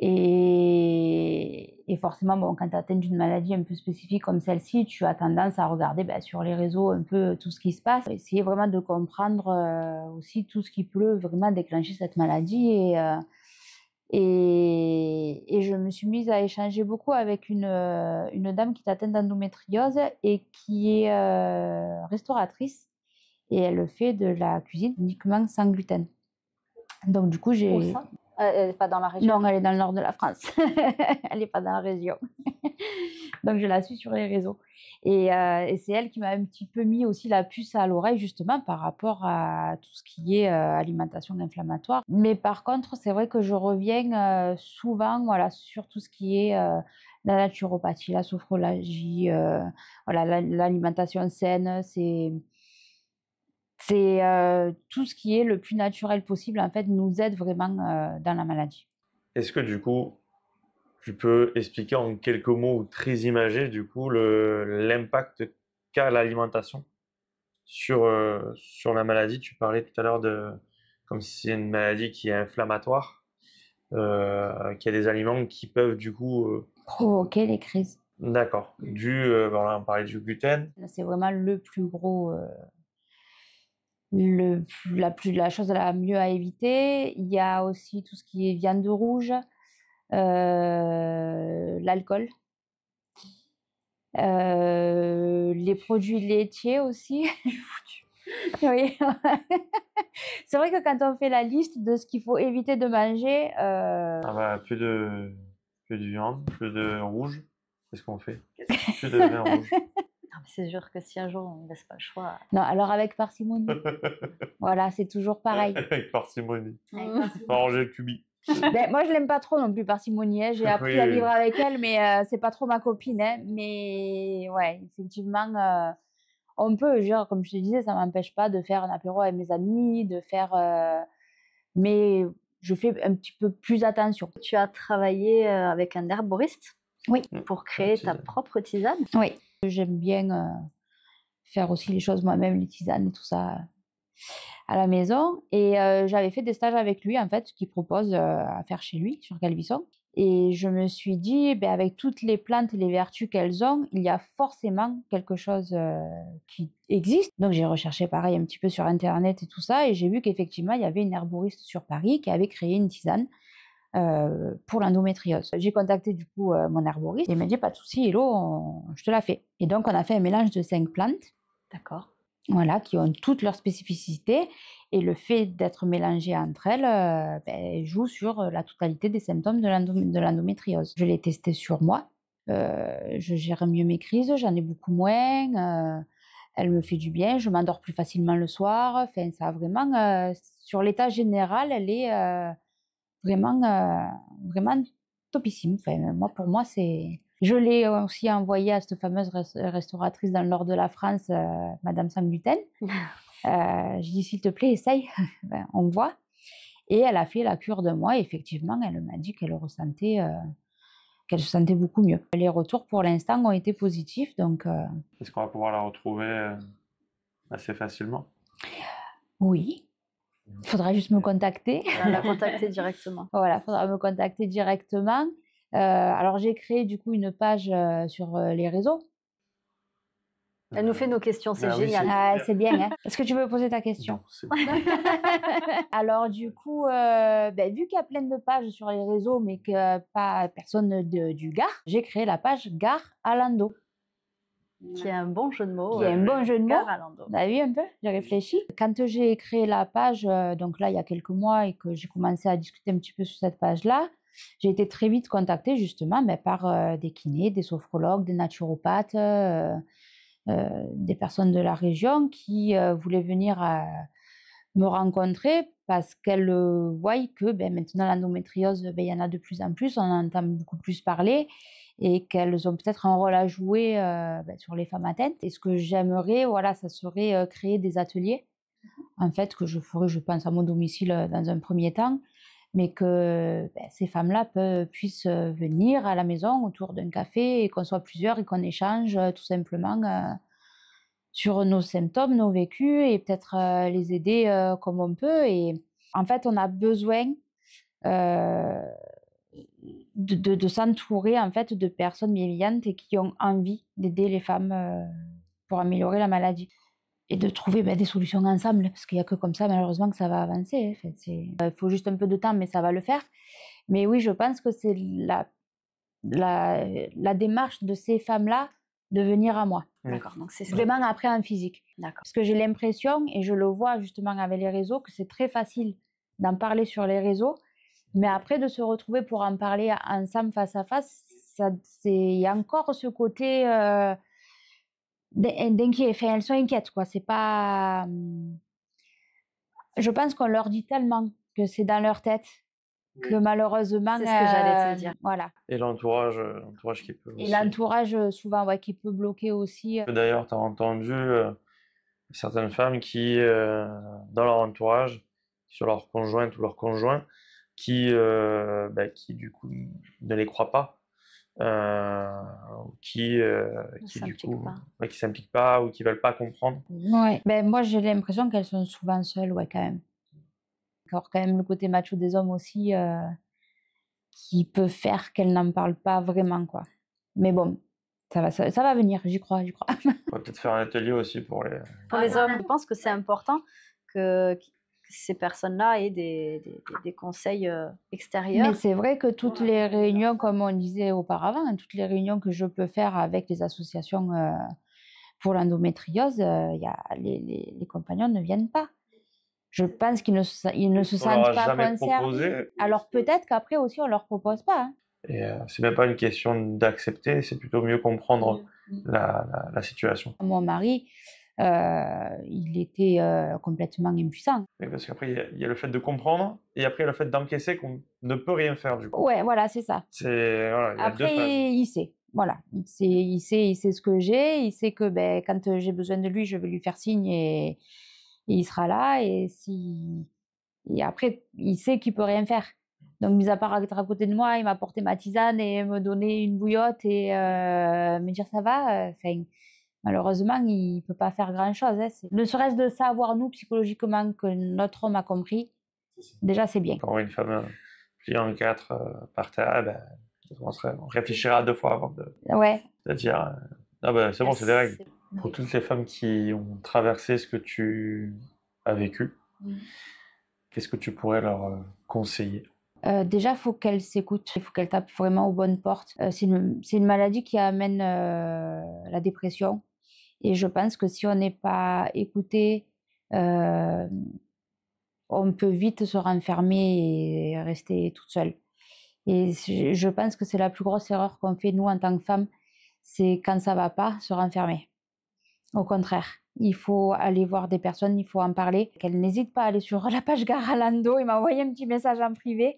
Et forcément, bon, quand tu atteins d'une maladie un peu spécifique comme celle-ci, tu as tendance à regarder sur les réseaux un peu tout ce qui se passe. Essayer vraiment de comprendre aussi tout ce qui peut vraiment déclencher cette maladie. Et je me suis mise à échanger beaucoup avec une dame qui est atteinte d'endométriose et qui est restauratrice. Et elle fait de la cuisine uniquement sans gluten. Donc du coup, Où j'ai... ça? Elle n'est pas dans la région? Non, elle est dans le nord de la France. Elle n'est pas dans la région. Donc je la suis sur les réseaux. Et c'est elle qui m'a un petit peu mis aussi la puce à l'oreille justement par rapport à tout ce qui est alimentation inflammatoire. Mais par contre, c'est vrai que je reviens souvent voilà, sur tout ce qui est la naturopathie, la sophrologie, voilà, l'alimentation saine, c'est tout ce qui est le plus naturel possible, en fait, nous aide vraiment dans la maladie. Est-ce que du coup, tu peux expliquer en quelques mots ou très imagés, du coup, l'impact qu'a l'alimentation sur la maladie? Tu parlais tout à l'heure de comme si c'est une maladie qui est inflammatoire, qu'il y a des aliments qui peuvent du coup... Provoquer les crises. D'accord. Voilà, on parlait du gluten. C'est vraiment le plus gros, la chose la mieux à éviter. Il y a aussi tout ce qui est viande rouge, l'alcool, les produits laitiers aussi. Oui. C'est vrai que quand on fait la liste de ce qu'il faut éviter de manger, Ah bah, plus de viande, plus de rouge. Qu'est-ce qu'on fait? Plus de vin rouge. Ah, mais c'est sûr que si un jour on ne laisse pas le choix. non, alors avec parcimonie. Voilà, c'est toujours pareil. Avec parcimonie. Mmh. Pas ranger le cubi. Ben, moi, je l'aime pas trop non plus, parcimonie, hein. J'ai appris à Oui. vivre avec elle, mais c'est pas trop ma copine, hein. Mais ouais, effectivement, on peut, genre, comme je te disais, ça m'empêche pas de faire un apéro avec mes amis, de faire... mais je fais un petit peu plus attention. Tu as travaillé avec un herboriste Oui. pour créer ta tisane. propre tisane. Oui, j'aime bien faire aussi les choses moi-même, les tisanes et tout ça à la maison. Et j'avais fait des stages avec lui, en fait, qu'il propose à faire chez lui, sur Calvisson. Et je me suis dit, ben, avec toutes les plantes et les vertus qu'elles ont, il y a forcément quelque chose qui existe. Donc j'ai recherché pareil un petit peu sur Internet et tout ça, et j'ai vu qu'effectivement, il y avait une herboriste sur Paris qui avait créé une tisane pour l'endométriose. J'ai contacté du coup mon herboriste et il m'a dit, pas de souci, Hello, je te la fais. Et donc on a fait un mélange de 5 plantes. D'accord. Voilà, qui ont toutes leurs spécificités, et le fait d'être mélangées entre elles joue sur la totalité des symptômes de l'endométriose. Je l'ai testé sur moi, je gère mieux mes crises, j'en ai beaucoup moins, elle me fait du bien, je m'endors plus facilement le soir, enfin ça a vraiment, sur l'état général, elle est vraiment topissime. Enfin, moi, pour moi, c'est... Je l'ai aussi envoyée à cette fameuse restauratrice dans le nord de la France, Madame Sans Gluten. J'ai dit, s'il te plaît, essaye, ben, on voit. Et elle a fait la cure de moi. Et effectivement, elle m'a dit qu'elle se sentait beaucoup mieux. Les retours, pour l'instant, ont été positifs. Donc, Est-ce qu'on va pouvoir la retrouver assez facilement? oui. Il faudra juste me contacter. La contacter directement. Voilà, il faudra me contacter directement. Alors, j'ai créé du coup une page sur les réseaux. Elle nous fait nos questions, c'est Ah oui, génial. Ah, c'est bien, hein. Est-ce que tu veux poser ta question? Non, c'est- Alors du coup, vu qu'il y a plein de pages sur les réseaux, mais que pas personne du Gard, j'ai créé la page Gare à Lando. Qui est un bon jeu de mots. Qui est un bon jeu de mots. Gare à Lando. Vous avez vu un peu? J'ai réfléchi. Quand j'ai créé la page, donc là, il y a quelques mois, et que j'ai commencé à discuter un petit peu sur cette page-là, j'ai été très vite contactée justement par des kinés, des sophrologues, des naturopathes, des personnes de la région qui voulaient venir me rencontrer parce qu'elles voient que maintenant l'endométriose, il y en a de plus en plus, on en entend beaucoup plus parler et qu'elles ont peut-être un rôle à jouer sur les femmes atteintes. Et ce que j'aimerais, voilà, ça serait créer des ateliers, en fait, que je ferai, je pense, à mon domicile dans un premier temps, mais que ces femmes-là puissent venir à la maison autour d'un café et qu'on soit plusieurs et qu'on échange tout simplement sur nos symptômes, nos vécus et peut-être les aider comme on peut. Et en fait, on a besoin de s'entourer en fait de personnes bienveillantes et qui ont envie d'aider les femmes pour améliorer la maladie et de trouver des solutions ensemble, parce qu'il n'y a que comme ça malheureusement que ça va avancer. Hein. Il faut juste un peu de temps, mais ça va le faire. Mais oui, je pense que c'est la démarche de ces femmes-là de venir à moi. D'accord, donc c'est Vraiment après en physique. D'accord. Parce que j'ai l'impression, et je le vois justement avec les réseaux, que c'est très facile d'en parler sur les réseaux, mais après de se retrouver pour en parler ensemble face à face, il y a encore ce côté d'inquiet. Enfin, elles sont inquiètes, quoi. C'est pas. Je pense qu'on leur dit tellement que c'est dans leur tête que malheureusement. C'est ce que j'allais te dire. Voilà. Et l'entourage qui peut Et aussi. l'entourage, souvent, qui peut bloquer aussi. D'ailleurs, tu as entendu certaines femmes qui, dans leur entourage, sur leur conjointe ou leur conjoint, qui du coup ne les croient pas, qui du coup qui s'impliquent pas ou qui veulent pas comprendre. Ouais. Moi j'ai l'impression qu'elles sont souvent seules, ouais, quand même. Encore quand même le côté macho des hommes aussi qui peut faire qu'elles n'en parlent pas vraiment, quoi. Mais bon, ça va venir, j'y crois. On va peut-être faire un atelier aussi pour les hommes. Je pense que c'est important que ces personnes-là aient des conseils extérieurs. Mais c'est vrai que toutes les réunions, comme on disait auparavant, toutes les réunions que je peux faire avec les associations pour l'endométriose, les compagnons ne viennent pas. Je pense qu'ils ne se sentent pas concernés. Alors peut-être qu'après aussi, on ne leur propose pas. Hein. Et c'est même pas une question d'accepter, c'est plutôt mieux comprendre la situation. Mon mari, il était complètement impuissant. Oui, parce qu'après, il y a le fait de comprendre, et après, il y a le fait d'encaisser qu'on ne peut rien faire, du coup. Ouais, voilà, c'est ça. Voilà, il y a deux phases. Après, il sait. Voilà, il sait ce que j'ai. Il sait que quand j'ai besoin de lui, je vais lui faire signe et il sera là. Et après, il sait qu'il peut rien faire. Donc, mis à part être à côté de moi, il m'a apporté ma tisane et me donner une bouillotte et me dire ça va. Malheureusement, il ne peut pas faire grand-chose. Hein. Ne serait-ce de savoir, nous, psychologiquement, que notre homme a compris, déjà, c'est bien. Quand une femme pliée en quatre par terre, on réfléchira 2 fois avant de dire c'est bon, c'est des règles. Pour toutes les femmes qui ont traversé ce que tu as vécu, qu'est-ce que tu pourrais leur conseiller? Déjà, il faut qu'elles s'écoutent, il faut qu'elles tapent vraiment aux bonnes portes. C'est une maladie qui amène la dépression. Et je pense que si on n'est pas écouté, on peut vite se renfermer et rester toute seule. Et je pense que c'est la plus grosse erreur qu'on fait, nous, en tant que femmes, c'est quand ça ne va pas, se renfermer. Au contraire, il faut aller voir des personnes, il faut en parler. Qu'elles n'hésitent pas à aller sur la page Gare à Lando et m'envoyer un petit message en privé,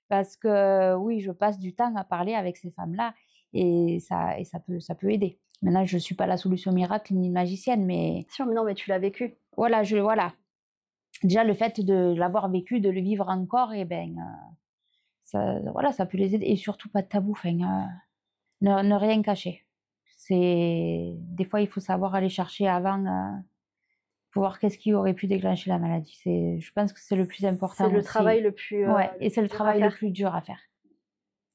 parce que oui, je passe du temps à parler avec ces femmes-là et ça peut aider. Maintenant, je ne suis pas la solution miracle ni une magicienne, mais... Non, mais tu l'as vécu. Voilà. Déjà, le fait de l'avoir vécu, de le vivre encore, ça peut les aider. Et surtout, pas de tabou, ne rien cacher. Des fois, il faut savoir aller chercher avant pour voir qu'est-ce qui aurait pu déclencher la maladie. Je pense que c'est le plus important. C'est le travail le plus... et c'est le travail le plus dur à faire.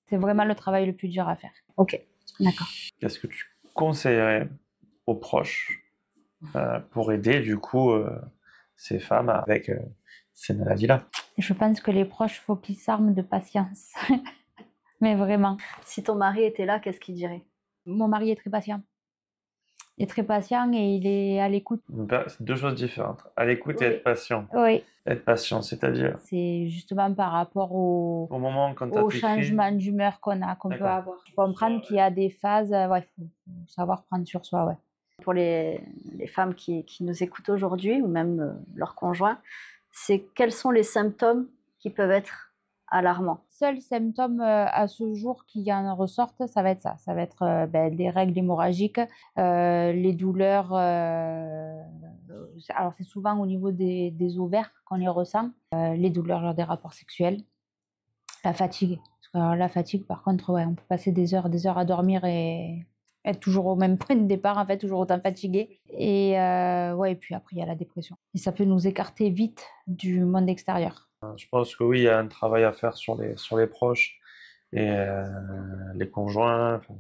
C'est vraiment le travail le plus dur à faire. Ok, d'accord. Qu'est-ce que tu conseillerais aux proches pour aider du coup ces femmes avec ces maladies-là. Je pense que les proches, faut qu'ils s'arment de patience. Mais vraiment. Si ton mari était là, qu'est-ce qu'il dirait? Mon mari est très patient. Il est très patient et il est à l'écoute. C'est deux choses différentes. À l'écoute et Oui. être patient. Oui, Être patient, c'est-à-dire c'est justement par rapport au moment quand tu as écrit. changement d'humeur qu'on peut D'accord. avoir. Comprendre qu'il y a des phases, ouais, faut savoir prendre sur soi, ouais. Pour les femmes qui nous écoutent aujourd'hui, ou même leurs conjoints, c'est quels sont les symptômes qui peuvent être alarmants? Seul symptôme à ce jour qui en ressortent, ça va être ça. Ça va être les règles hémorragiques, les douleurs. Alors, c'est souvent au niveau des ovaires qu'on les ressent. Les douleurs lors des rapports sexuels. La fatigue. Alors, la fatigue, par contre, ouais, on peut passer des heures à dormir et être toujours au même point de départ, en fait, toujours autant fatigué. Et ouais, et puis après, il y a la dépression. Et ça peut nous écarter vite du monde extérieur. Je pense que oui, il y a un travail à faire sur les proches et les conjoints, enfin,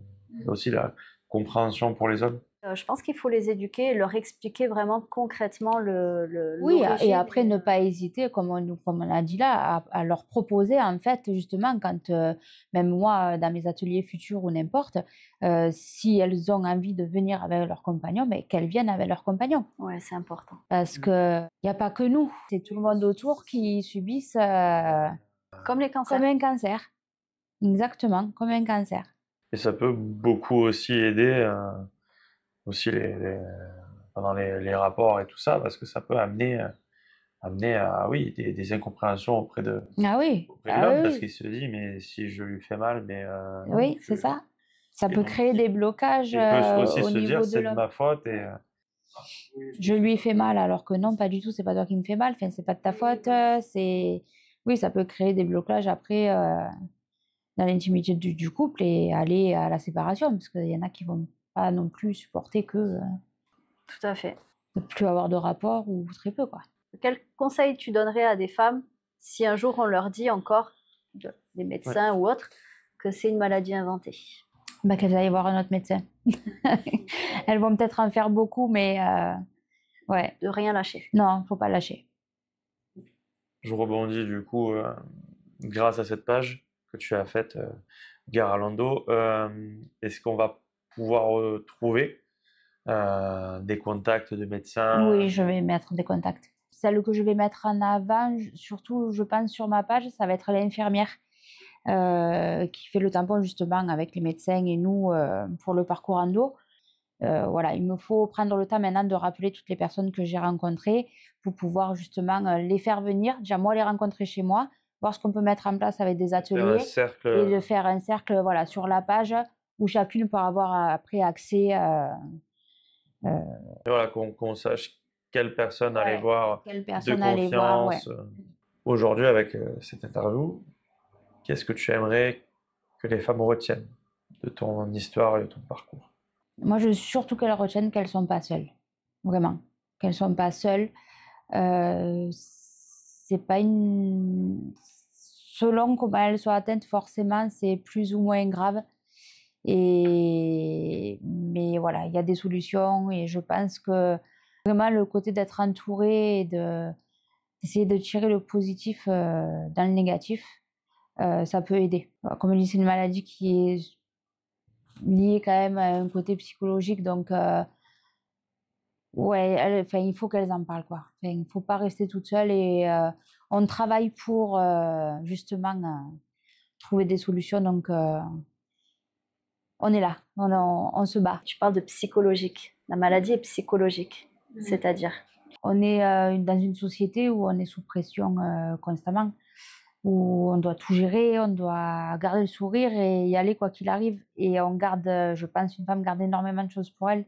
et aussi la compréhension pour les hommes. Je pense qu'il faut les éduquer et leur expliquer vraiment concrètement Oui, et l'origine. après, ne pas hésiter, comme on a dit là, à leur proposer, en fait, justement, quand même moi, dans mes ateliers futurs ou n'importe, si elles ont envie de venir avec leur compagnon, mais qu'elles viennent avec leur compagnon. Ouais, c'est important. Parce qu'il n'y a pas que nous, c'est tout le monde autour qui subissent Comme les cancers. comme un cancer. Exactement, comme un cancer. Et ça peut beaucoup aussi aider aussi pendant les rapports et tout ça, parce que ça peut amener à oui, des incompréhensions auprès de Ah oui, l'homme, parce oui, qu'il se dit, mais si je lui fais mal, mais non, oui, c'est ça. Ça Et peut donc, créer des blocages il peut aussi au se dire, niveau de c'est de l'homme. ma faute, et Je lui ai fait mal, alors que non, pas du tout, c'est pas toi qui me fais mal, enfin, c'est pas de ta faute. Oui, ça peut créer des blocages après dans l'intimité du couple et aller à la séparation, parce qu'il y en a qui vont pas non plus supporter que Tout à fait. ne plus avoir de rapport ou très peu, quoi. Quel conseil tu donnerais à des femmes si un jour on leur dit encore, des médecins ou autres, que c'est une maladie inventée? Bah, qu'elles aillent voir un autre médecin. Elles vont peut-être en faire beaucoup, mais ouais, De rien lâcher. non, faut pas lâcher. je rebondis du coup, grâce à cette page que tu as faite, Garalando, est-ce qu'on va pouvoir trouver des contacts de médecins? Oui, je vais mettre des contacts. Celle que je vais mettre en avant, surtout, je pense, sur ma page, ça va être l'infirmière qui fait le tampon justement avec les médecins et nous pour le parcours endo. Voilà, il me faut prendre le temps maintenant de rappeler toutes les personnes que j'ai rencontrées pour pouvoir justement les faire venir. Déjà, moi, les rencontrer chez moi, voir ce qu'on peut mettre en place avec des Faire un ateliers et cercle, de faire un cercle voilà, sur la page où chacune peut avoir après accès. voilà, qu'on sache quelle personne aller Ouais, voir quelle de personne aller voir, ouais. confiance. Aujourd'hui, avec cette interview, qu'est-ce que tu aimerais que les femmes retiennent de ton histoire et de ton parcours? Moi, je veux surtout qu'elles retiennent qu'elles ne sont pas seules. Vraiment. Qu'elles ne sont pas seules. C'est pas une. Selon comment elles sont atteintes, forcément, c'est plus ou moins grave. Mais voilà, il y a des solutions et je pense que vraiment le côté d'être entouré et d'essayer de tirer le positif dans le négatif, ça peut aider. Comme je dis, c'est une maladie qui est liée quand même à un côté psychologique, donc ouais, enfin, il faut qu'elles en parlent, quoi. Enfin, il ne faut pas rester toute seule et on travaille pour justement trouver des solutions, donc on est là, on se bat. Tu parles de psychologique. La maladie est psychologique, c'est-à-dire. On est dans une société où on est sous pression constamment, où on doit tout gérer, on doit garder le sourire et y aller quoi qu'il arrive. Et on garde, je pense, une femme garde énormément de choses pour elle.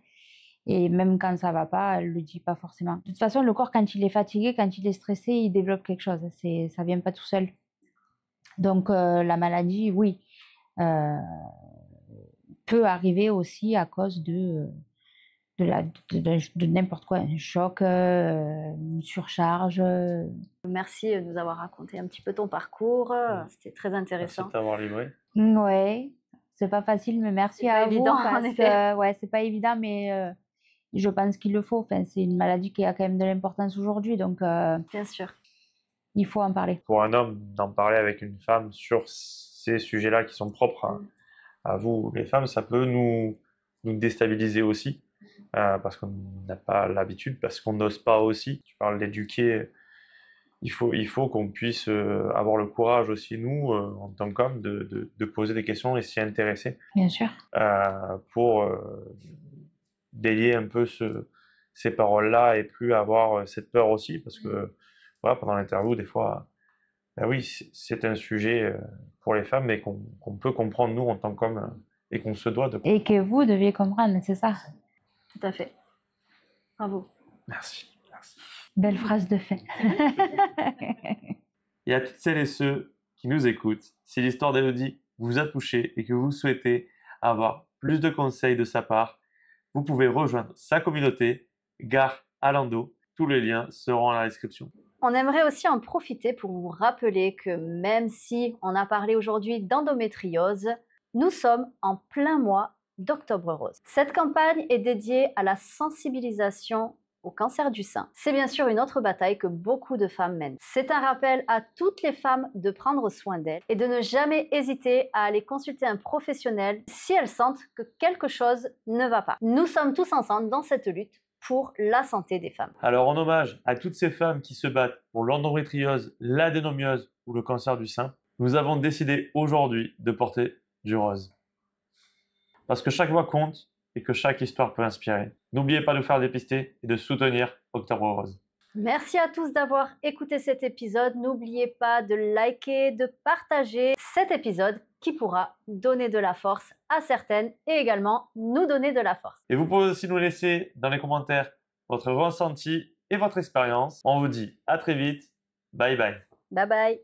Et même quand ça va pas, elle le dit pas forcément. De toute façon, le corps, quand il est fatigué, quand il est stressé, il développe quelque chose. Ça vient pas tout seul. Donc la maladie, oui, euh, peut arriver aussi à cause de n'importe quoi, un choc, une surcharge. Merci de nous avoir raconté un petit peu ton parcours. C'était très Merci intéressant. de t'avoir livré. Ouais, c'est pas facile, mais merci C'est à pas vous évident, en parce effet. que ouais, c'est pas évident, mais je pense qu'il le faut. Enfin, c'est une maladie qui a quand même de l'importance aujourd'hui, donc Bien sûr. il faut en parler. Pour un homme, d'en parler avec une femme sur ces sujets-là qui sont propres à vous, les femmes, ça peut nous déstabiliser aussi, parce qu'on n'a pas l'habitude, parce qu'on n'ose pas aussi. Tu parles d'éduquer, il faut qu'on puisse avoir le courage aussi, nous, en tant qu'hommes, de poser des questions et s'y intéresser Bien sûr. pour délier un peu ces paroles-là et plus avoir cette peur aussi, parce que voilà, pendant l'interview, des fois, ben oui, c'est un sujet pour les femmes, mais qu'on peut comprendre nous en tant qu'hommes et qu'on se doit de comprendre. Et que vous deviez comprendre, c'est ça. Tout à fait. Bravo. Merci. Merci. Belle phrase de fin. Et à toutes celles et ceux qui nous écoutent, si l'histoire d'Élodie vous a touché et que vous souhaitez avoir plus de conseils de sa part, vous pouvez rejoindre sa communauté, Gare Alando. Tous les liens seront dans la description. On aimerait aussi en profiter pour vous rappeler que même si on a parlé aujourd'hui d'endométriose, nous sommes en plein mois d'Octobre Rose. Cette campagne est dédiée à la sensibilisation au cancer du sein. C'est bien sûr une autre bataille que beaucoup de femmes mènent. C'est un rappel à toutes les femmes de prendre soin d'elles et de ne jamais hésiter à aller consulter un professionnel si elles sentent que quelque chose ne va pas. Nous sommes tous ensemble dans cette lutte pour la santé des femmes. Alors, en hommage à toutes ces femmes qui se battent pour l'endométriose, l'adénomiose ou le cancer du sein, nous avons décidé aujourd'hui de porter du rose. Parce que chaque voix compte et que chaque histoire peut inspirer. N'oubliez pas de vous faire dépister et de soutenir Octobre Rose. Merci à tous d'avoir écouté cet épisode. N'oubliez pas de liker, de partager cet épisode qui pourra donner de la force à certaines et également nous donner de la force. Et vous pouvez aussi nous laisser dans les commentaires votre ressenti et votre expérience. On vous dit à très vite. Bye bye. Bye bye.